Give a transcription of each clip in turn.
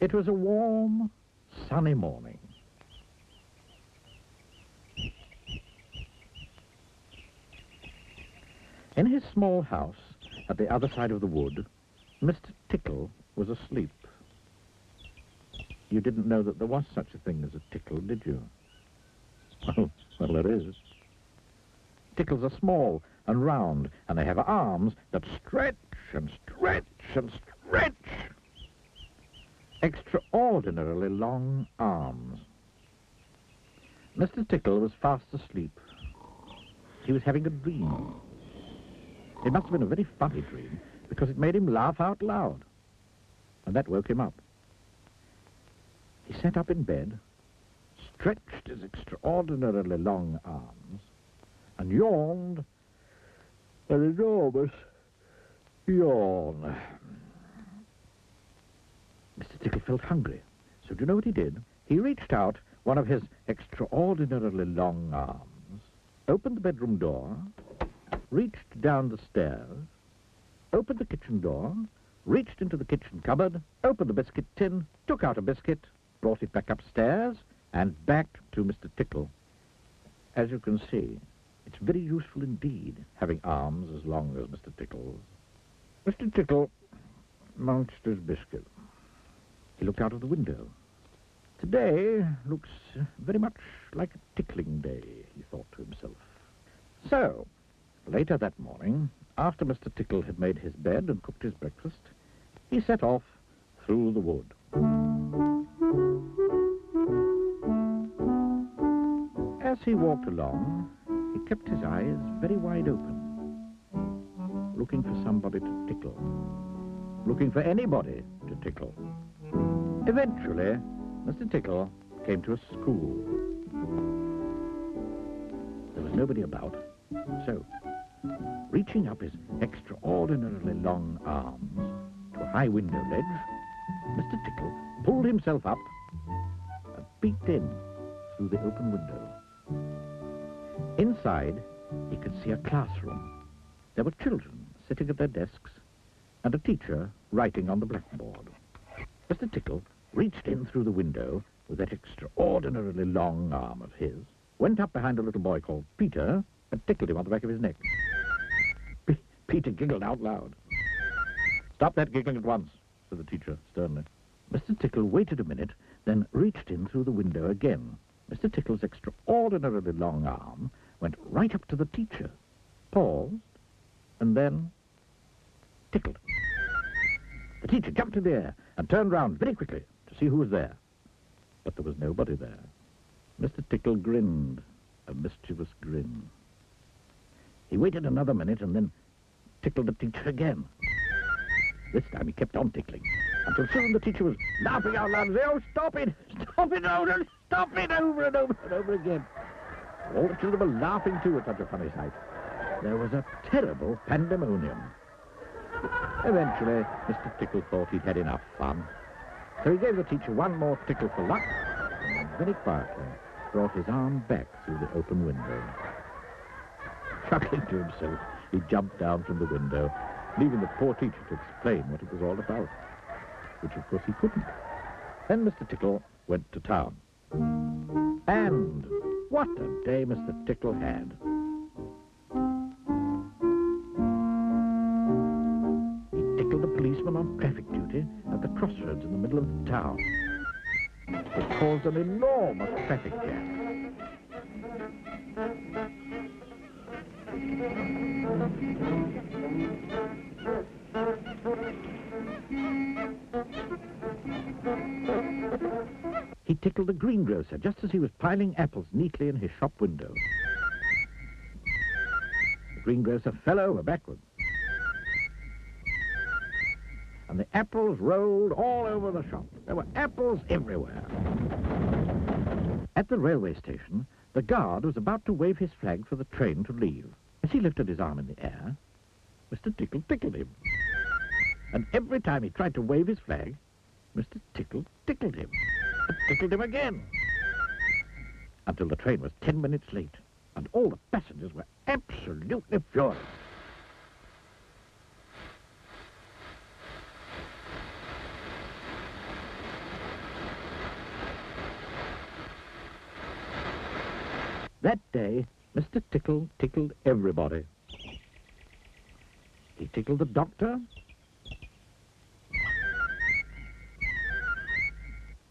It was a warm, sunny morning. In his small house at the other side of the wood, Mr. Tickle was asleep. You didn't know that there was such a thing as a tickle, did you? Well, there is. Tickles are small and round, and they have arms that stretch and stretch and stretch. Extraordinarily long arms. Mr. Tickle was fast asleep. He was having a dream. It must have been a very funny dream, because it made him laugh out loud. And that woke him up. He sat up in bed, stretched his extraordinarily long arms, and yawned an enormous yawn. Mr. Tickle felt hungry, so do you know what he did? He reached out one of his extraordinarily long arms, opened the bedroom door, reached down the stairs, opened the kitchen door, reached into the kitchen cupboard, opened the biscuit tin, took out a biscuit, brought it back upstairs, and back to Mr. Tickle. As you can see, it's very useful indeed, having arms as long as Mr. Tickle's. Mr. Tickle munched his biscuit. He looked out of the window. Today looks very much like a tickling day, he thought to himself. So, later that morning, after Mr. Tickle had made his bed and cooked his breakfast, he set off through the wood. As he walked along, he kept his eyes very wide open, looking for somebody to tickle, looking for anybody to tickle. Eventually, Mr. Tickle came to a school. There was nobody about, so, reaching up his extraordinarily long arms to a high window ledge, Mr. Tickle pulled himself up and peeked in through the open window. Inside, he could see a classroom. There were children sitting at their desks and a teacher writing on the blackboard. Mr. Tickle reached in through the window with that extraordinarily long arm of his, went up behind a little boy called Peter, and tickled him on the back of his neck. Peter giggled out loud. "Stop that giggling at once," said the teacher sternly. Mr. Tickle waited a minute, then reached in through the window again. Mr. Tickle's extraordinarily long arm went right up to the teacher, paused, and then tickled. The teacher jumped in the air and turned round very quickly to see who was there. But there was nobody there. Mr. Tickle grinned, a mischievous grin. He waited another minute and then tickled the teacher again. This time he kept on tickling, until soon the teacher was laughing out loud and saying, "Oh, stop it! Stop it, over! Stop it over and over and over again!" All the children were laughing too at such a funny sight. There was a terrible pandemonium. Eventually, Mr. Tickle thought he'd had enough fun. So he gave the teacher one more tickle for luck, and then very quietly brought his arm back through the open window. Chuckling to himself, he jumped down from the window, leaving the poor teacher to explain what it was all about, which of course he couldn't. Then Mr. Tickle went to town. And what a day Mr. Tickle had. He tickled the policeman on traffic duty at the crossroads in the middle of the town. It caused an enormous traffic jam. He tickled the greengrocer just as he was piling apples neatly in his shop window. The greengrocer fell over backwards, and the apples rolled all over the shop. There were apples everywhere. At the railway station, the guard was about to wave his flag for the train to leave. As he lifted his arm in the air, Mr. Tickle tickled him. And every time he tried to wave his flag, Mr. Tickle tickled him. And tickled him again. Until the train was 10 minutes late, and all the passengers were absolutely furious. That day, Mr. Tickle tickled everybody. He tickled the doctor.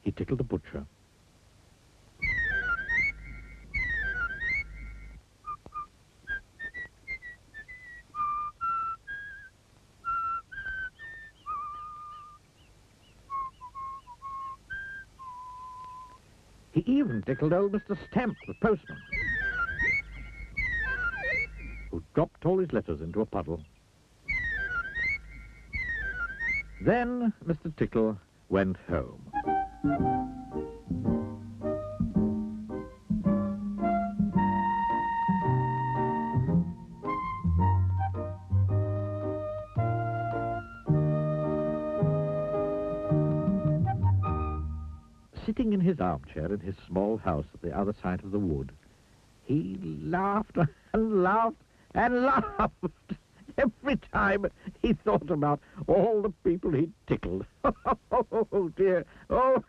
He tickled the butcher. He even tickled old Mr. Stamp, the postman, who dropped all his letters into a puddle. Then Mr. Tickle went home. Sitting in his armchair in his small house at the other side of the wood, he laughed and laughed and laughed every time he thought about all the people he'd tickled. Oh, dear. Oh,